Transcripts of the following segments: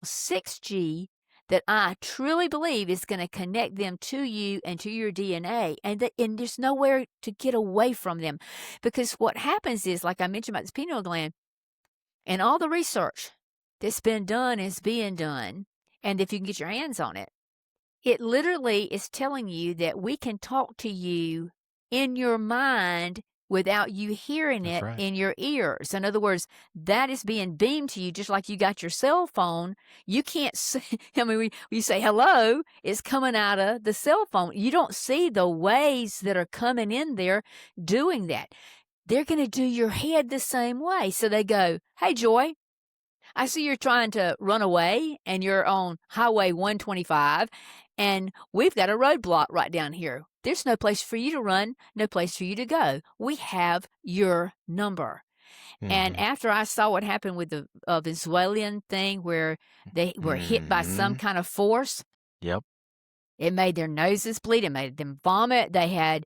6G that I truly believe is going to connect them to you and to your DNA, and there's nowhere to get away from them. Because what happens is, like I mentioned about this pineal gland, and all the research that's been done is being done, and if you can get your hands on it, it literally is telling you that we can talk to you in your mind without you hearing That's it right. in your ears. In other words, that is being beamed to you just like you got your cell phone. You can't see, I mean, when you say hello, it's coming out of the cell phone. You don't see the waves that are coming in there doing that. They're going to do your head the same way. So they go, hey, Joy, I see you're trying to run away and you're on Highway 125 and we've got a roadblock right down here. There's no place for you to run, no place for you to go. We have your number. And after I saw what happened with the Venezuelan thing where they were hit by some kind of force, Yep. it made their noses bleed. It made them vomit. They had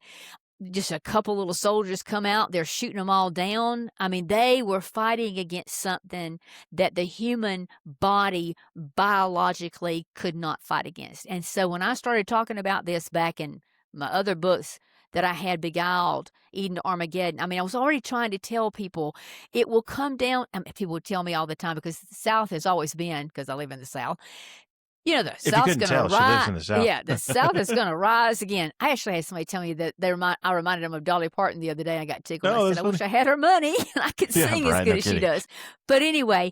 just a couple little soldiers come out. They're shooting them all down. I mean, they were fighting against something that the human body biologically could not fight against. And so when I started talking about this back in my other books that I had, Beguiled, Eden to Armageddon, I mean, I was already trying to tell people it will come down. I mean, people would tell me all the time because the South has always been, because I live in the South, the If you South's couldn't going tell, to she lives rise. in the South. Yeah, the South is going to rise again. I actually had somebody tell me that I reminded them of Dolly Parton the other day. I got tickled. Oh, I that's said, I funny. wish I had her money and I could Yeah, sing as right, good no as she kidding. does. But anyway,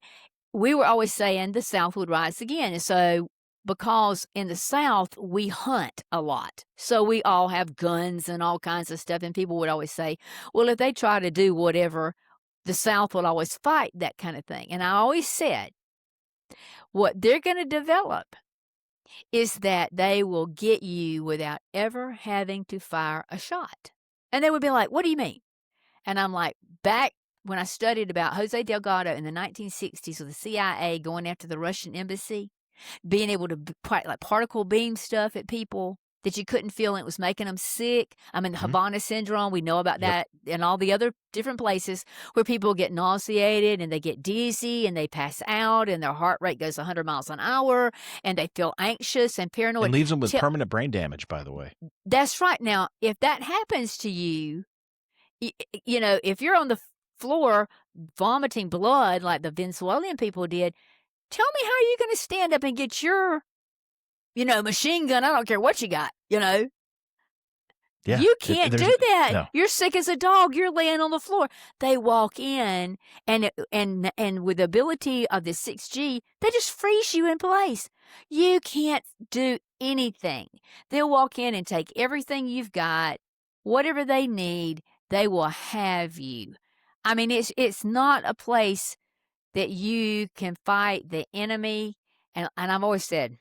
we were always saying the South would rise again. And so because in the South, we hunt a lot. So we all have guns and all kinds of stuff. And people would always say, well, if they try to do whatever, the South will always fight, that kind of thing. And I always said, what they're going to develop is that they will get you without ever having to fire a shot. And they would be like, what do you mean? And I'm like, back when I studied about Jose Delgado in the 1960s with the CIA going after the Russian embassy, being able to like particle beam stuff at people that you couldn't feel and it was making them sick. I mean, the Havana syndrome, we know about that, and all the other different places where people get nauseated and they get dizzy and they pass out and their heart rate goes 100 miles an hour and they feel anxious and paranoid. And leaves them with permanent brain damage, by the way. That's right. Now, if that happens to you, if you're on the floor vomiting blood like the Venezuelan people did, tell me how are you going to stand up and get your, machine gun? I don't care what you got, Yeah, You can't do that. No. You're sick as a dog. You're laying on the floor. They walk in, and with the ability of the 6G, they just freeze you in place. You can't do anything. They'll walk in and take everything you've got, whatever they need. They will have you. I mean, it's not a place that you can fight the enemy. And I've always said,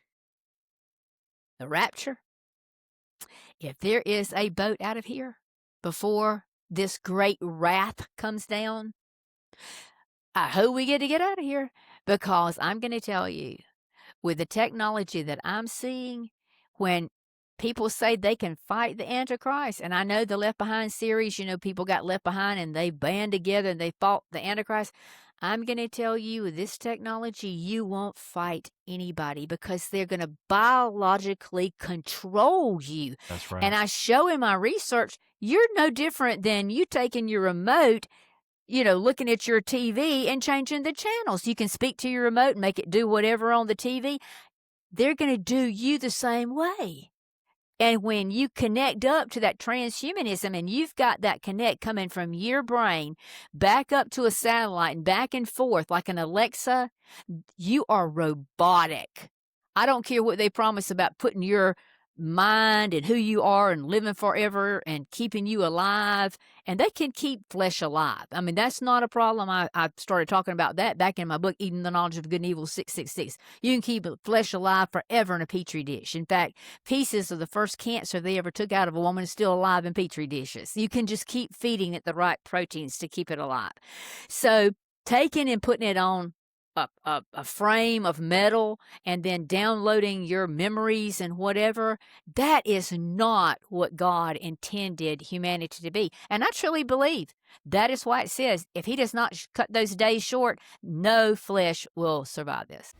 the rapture, if there is a boat out of here before this great wrath comes down, I hope we get to get out of here, because I'm going to tell you, with the technology that I'm seeing, when people say they can fight the Antichrist, and I know the Left Behind series, people got left behind and they band together and they fought the Antichrist. I'm going to tell you, with this technology, you won't fight anybody because they're going to biologically control you. That's right. And I show in my research, you're no different than you taking your remote, looking at your TV and changing the channels. You can speak to your remote and make it do whatever on the TV. They're going to do you the same way. And when you connect up to that transhumanism and you've got that connect coming from your brain back up to a satellite and back and forth like an Alexa, you are robotic. I don't care what they promise about putting your mind and who you are and living forever and keeping you alive. And they can keep flesh alive. I mean, that's not a problem. I started talking about that back in my book, Eating the Knowledge of Good and Evil 666. You can keep flesh alive forever in a Petri dish. In fact, pieces of the first cancer they ever took out of a woman is still alive in Petri dishes. You can just keep feeding it the right proteins to keep it alive. So taking and putting it on a frame of metal and then downloading your memories and whatever, that is not what God intended humanity to be. And I truly believe that is why it says, if he does not cut those days short, no flesh will survive this.